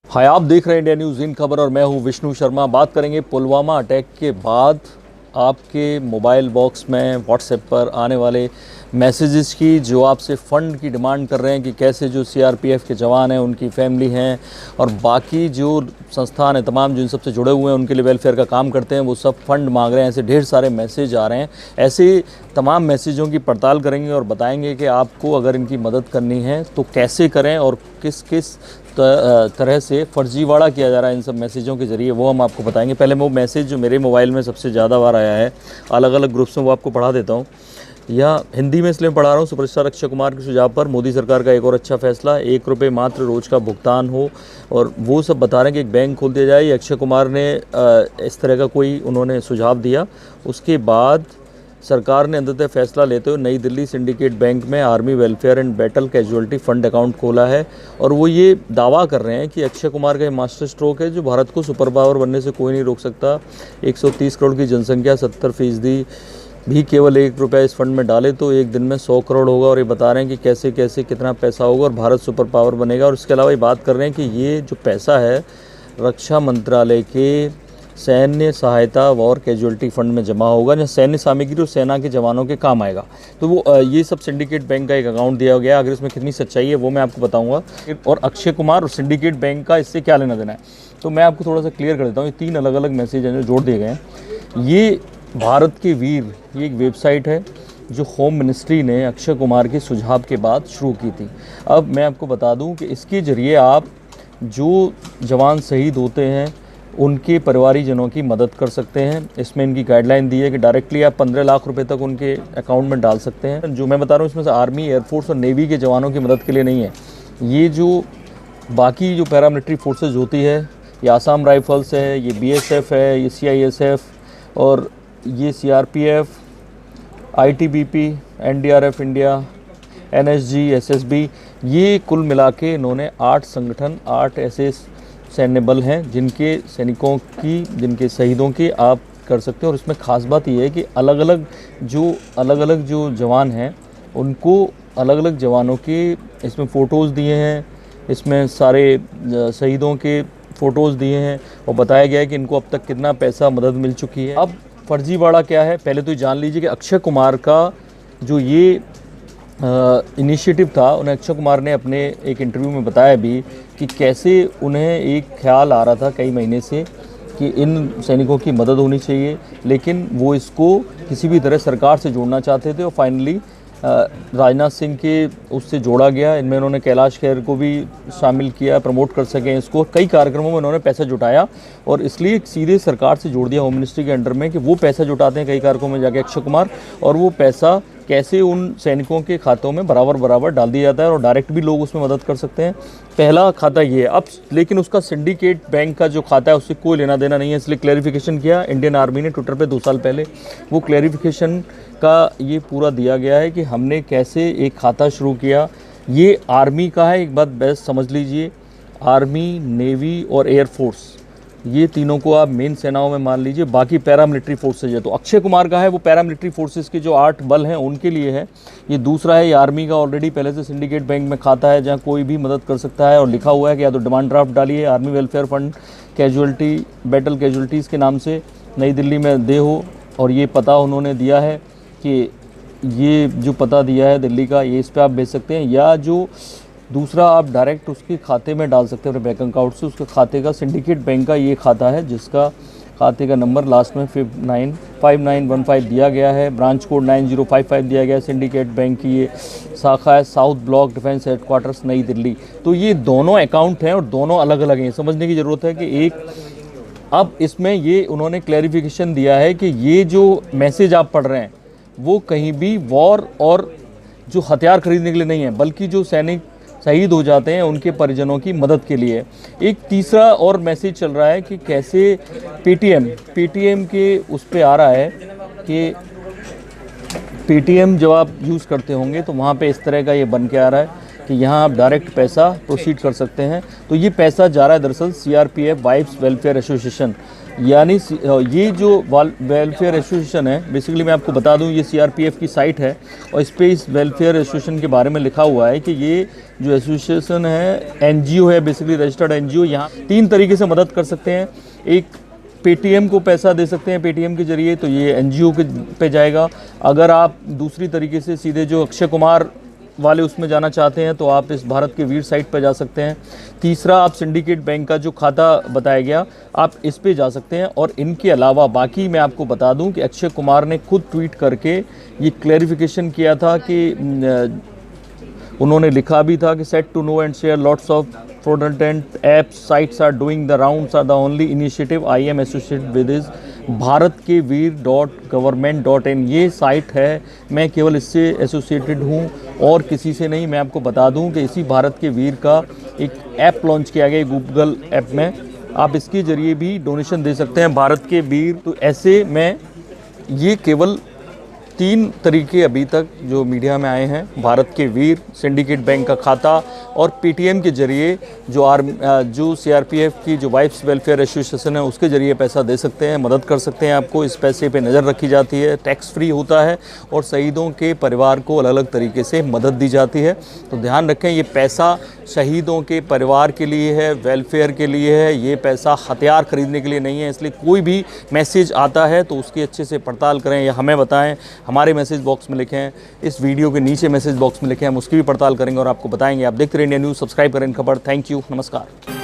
हाय, आप देख रहे हैं इंडिया न्यूज़ इन खबर और मैं हूं विष्णु शर्मा। बात करेंगे पुलवामा अटैक के बाद आपके मोबाइल बॉक्स में व्हाट्सएप पर आने वाले मैसेजेस की, जो आपसे फ़ंड की डिमांड कर रहे हैं कि कैसे जो सीआरपीएफ के जवान हैं, उनकी फैमिली हैं और बाकी जो संस्थान है तमाम जो इन सबसे जुड़े हुए हैं, उनके लिए वेलफेयर का काम करते हैं, वो सब फंड मांग रहे हैं। ऐसे ढेर सारे मैसेज आ रहे हैं। ऐसे तमाम मैसेजों की पड़ताल करेंगे और बताएंगे कि आपको अगर इनकी मदद करनी है तो कैसे करें और किस किस तरह से फर्जीवाड़ा किया जा रहा है इन सब मैसेजों के ज़रिए, वो हम आपको बताएंगे। पहले मैं वो मैसेज जो मेरे मोबाइल में सबसे ज़्यादा बार आया है अलग अलग ग्रुप्स में, वो आपको पढ़ा देता हूँ। यह हिंदी में इसलिए पढ़ा रहा हूँ। सुपरस्टार अक्षय कुमार के सुझाव पर मोदी सरकार का एक और अच्छा फैसला, 1 रुपये मात्र रोज़ का भुगतान हो, और वो सब बता रहे हैं कि एक बैंक खोल दिया जाए। ये अक्षय कुमार ने इस तरह का कोई उन्होंने सुझाव दिया। उसके बाद सरकार ने अंततः फैसला लेते हुए नई दिल्ली सिंडिकेट बैंक में army welfare and battle casualty fund account खोला है। और वो ये दावा कर रहे हैं कि अक्षय कुमार का मास्टर स्ट्रोक है जो भारत को सुपर पावर बनने से कोई नहीं रोक सकता। 130 करोड़ की जनसंख्या, 70% भी केवल 1 रुपया इस फंड में डाले तो एक दिन में 100 करोड़ होगा। और ये बता रहे हैं कि कैसे कैसे कितना पैसा होगा और भारत सुपर पावर बनेगा। और इसके अलावा ये बात कर रहे हैं कि ये जो पैसा है रक्षा मंत्रालय के सैन्य सहायता वॉर कैजुअल्टी फंड में जमा होगा, जहाँ सैन्य सामग्री और सेना के जवानों के काम आएगा। तो वो ये सब सिंडिकेट बैंक का एक अकाउंट दिया गया। अगर इसमें कितनी सच्चाई है वो मैं आपको बताऊंगा, और अक्षय कुमार और सिंडिकेट बैंक का इससे क्या लेना देना है। तो मैं आपको थोड़ा सा क्लियर कर देता हूँ। ये 3 अलग अलग मैसेज हैं जो जोड़ दिए गए हैं। ये भारत के वीर, ये एक वेबसाइट है जो होम मिनिस्ट्री ने अक्षय कुमार के सुझाव के बाद शुरू की थी। अब मैं आपको बता दूँ कि इसके ज़रिए आप जो जवान शहीद होते हैं उनके परिवारीजनों की मदद कर सकते हैं। इसमें इनकी गाइडलाइन दी है कि डायरेक्टली आप 15 लाख रुपए तक उनके अकाउंट में डाल सकते हैं। जो मैं बता रहा हूँ इसमें से आर्मी, एयरफोर्स और नेवी के जवानों की मदद के लिए नहीं है। ये जो बाकी जो पैरामिलिट्री फोर्सेज होती है, ये आसाम राइफल्स है, ये बीएसएफ है, ये सीआईएसएफ और ये CRPF, ITBP, NDRF India, NSG, SSB, ये कुल मिला के इन्होंने 8 संगठन, 8 ऐसे सैन्य बल हैं जिनके सैनिकों की, जिनके शहीदों की आप कर सकते हैं। और इसमें ख़ास बात यह है कि अलग अलग जो जवान हैं उनको अलग अलग जवानों के इसमें फ़ोटोज़ दिए हैं, इसमें सारे शहीदों के फ़ोटोज़ दिए हैं और बताया गया है कि इनको अब तक कितना पैसा मदद मिल चुकी है। अब फर्जीवाड़ा क्या है, पहले तो जान लीजिए कि अक्षय कुमार का जो ये इनिशिएटिव था, उन्हें अक्षय कुमार ने अपने एक इंटरव्यू में बताया भी कि कैसे उन्हें एक ख्याल आ रहा था कई महीने से कि इन सैनिकों की मदद होनी चाहिए, लेकिन वो इसको किसी भी तरह सरकार से जोड़ना चाहते थे। और फाइनली राजनाथ सिंह के उससे जोड़ा गया। इनमें उन्होंने कैलाश खेर को भी शामिल किया, प्रमोट कर सकें इसको। कई कार्यक्रमों में उन्होंने पैसा जुटाया और इसलिए सीधे सरकार से जोड़ दिया होम मिनिस्ट्री के अंडर में कि वो पैसा जुटाते हैं कई कार्यक्रमों में जाके अक्षय कुमार, और वो पैसा कैसे उन सैनिकों के खातों में बराबर डाल दिया जाता है और डायरेक्ट भी लोग उसमें मदद कर सकते हैं। पहला खाता ये है। अब लेकिन उसका सिंडिकेट बैंक का जो खाता है उससे कोई लेना देना नहीं है, इसलिए क्लैरिफिकेशन किया इंडियन आर्मी ने ट्विटर पे 2 साल पहले। वो क्लैरिफिकेशन का ये पूरा दिया गया है कि हमने कैसे एक खाता शुरू किया। ये आर्मी का है, एक बात बेस्ट समझ लीजिए। आर्मी, नेवी और एयरफोर्स, ये तीनों को आप मेन सेनाओं में मान लीजिए। बाकी पैरामिलिट्री फोर्सेज है। तो अक्षय कुमार का है वो पैरामिलिट्री फोर्सेज के जो 8 बल हैं उनके लिए है। ये दूसरा है, ये आर्मी का ऑलरेडी पहले से सिंडिकेट बैंक में खाता है जहाँ कोई भी मदद कर सकता है, और लिखा हुआ है कि या तो डिमांड ड्राफ्ट डालिए army welfare fund casualty battle casualties के नाम से नई दिल्ली में दे हो। और ये पता उन्होंने दिया है कि ये जो पता दिया है दिल्ली का, ये इस पर आप भेज सकते हैं, या जो दूसरा आप डायरेक्ट उसके खाते में डाल सकते हैं अपने बैंक अकाउंट से। उसके खाते का सिंडिकेट बैंक का ये खाता है जिसका खाते का नंबर लास्ट में 5915 दिया गया है, ब्रांच कोड 9055 दिया गया है। सिंडिकेट बैंक की ये शाखा है साउथ ब्लॉक डिफेंस हेडक्वार्टर्स नई दिल्ली। तो ये दोनों अकाउंट हैं और दोनों अलग अलग हैं। समझने की ज़रूरत है कि एक, अब इसमें ये उन्होंने क्लैरिफिकेशन दिया है कि ये जो मैसेज आप पढ़ रहे हैं वो कहीं भी वॉर और जो हथियार खरीदने के लिए नहीं है, बल्कि जो सैनिक शहीद हो जाते हैं उनके परिजनों की मदद के लिए। एक तीसरा और मैसेज चल रहा है कि कैसे पेटीएम के उस पे आ रहा है कि पेटीएम जब आप यूज़ करते होंगे तो वहाँ पे इस तरह का ये बन के आ रहा है कि यहाँ आप डायरेक्ट पैसा प्रोसीड कर सकते हैं। तो ये पैसा जा रहा है दरअसल CRPF वाइफ्स वेलफेयर एसोसिएशन, यानी ये जो वेलफेयर एसोसिएशन है, बेसिकली मैं आपको बता दूं ये CRPF की साइट है और इस पे इस वेलफेयर एसोसिएशन के बारे में लिखा हुआ है कि ये जो एसोसिएशन है NGO है, बेसिकली रजिस्टर्ड NGO। यहाँ 3 तरीके से मदद कर सकते हैं। एक, पेटीएम को पैसा दे सकते हैं पेटीएम के जरिए, तो ये NGO के पे जाएगा। अगर आप दूसरी तरीके से सीधे जो अक्षय कुमार वाले उसमें जाना चाहते हैं तो आप इस भारत के वीर साइट पर जा सकते हैं। तीसरा, आप सिंडिकेट बैंक का जो खाता बताया गया आप इस पे जा सकते हैं। और इनके अलावा बाकी मैं आपको बता दूं कि अक्षय कुमार ने खुद ट्वीट करके ये क्लैरिफिकेशन किया था कि उन्होंने लिखा भी था कि set to know and share lots of fraudulent apps sites are doing the rounds are the only initiative I am associated with is Bharat के वीर .government.in ये साइट है। मैं केवल इससे एसोसिएटेड हूँ और किसी से नहीं। मैं आपको बता दूँ कि इसी भारत के वीर का एक ऐप लॉन्च किया गया गूगल ऐप में, आप इसके ज़रिए भी डोनेशन दे सकते हैं भारत के वीर। तो ऐसे में ये केवल 3 तरीके अभी तक जो मीडिया में आए हैं, भारत के वीर, सिंडिकेट बैंक का खाता और पेटीएम के जरिए जो CRPF की जो वाइफ्स वेलफेयर एसोसिएशन है उसके ज़रिए पैसा दे सकते हैं, मदद कर सकते हैं। आपको इस पैसे पे नज़र रखी जाती है, टैक्स फ्री होता है और शहीदों के परिवार को अलग अलग तरीके से मदद दी जाती है। तो ध्यान रखें, ये पैसा शहीदों के परिवार के लिए है, वेलफेयर के लिए है, ये पैसा हथियार खरीदने के लिए नहीं है। इसलिए कोई भी मैसेज आता है तो उसकी अच्छे से पड़ताल करें या हमें बताएं, हमारे मैसेज बॉक्स में लिखें, इस वीडियो के नीचे मैसेज बॉक्स में लिखें, हम उसकी भी पड़ताल करेंगे और आपको बताएंगे। आप देखते रहिए इंडिया न्यूज़, सब्सक्राइब करें खबर। थैंक यू, नमस्कार।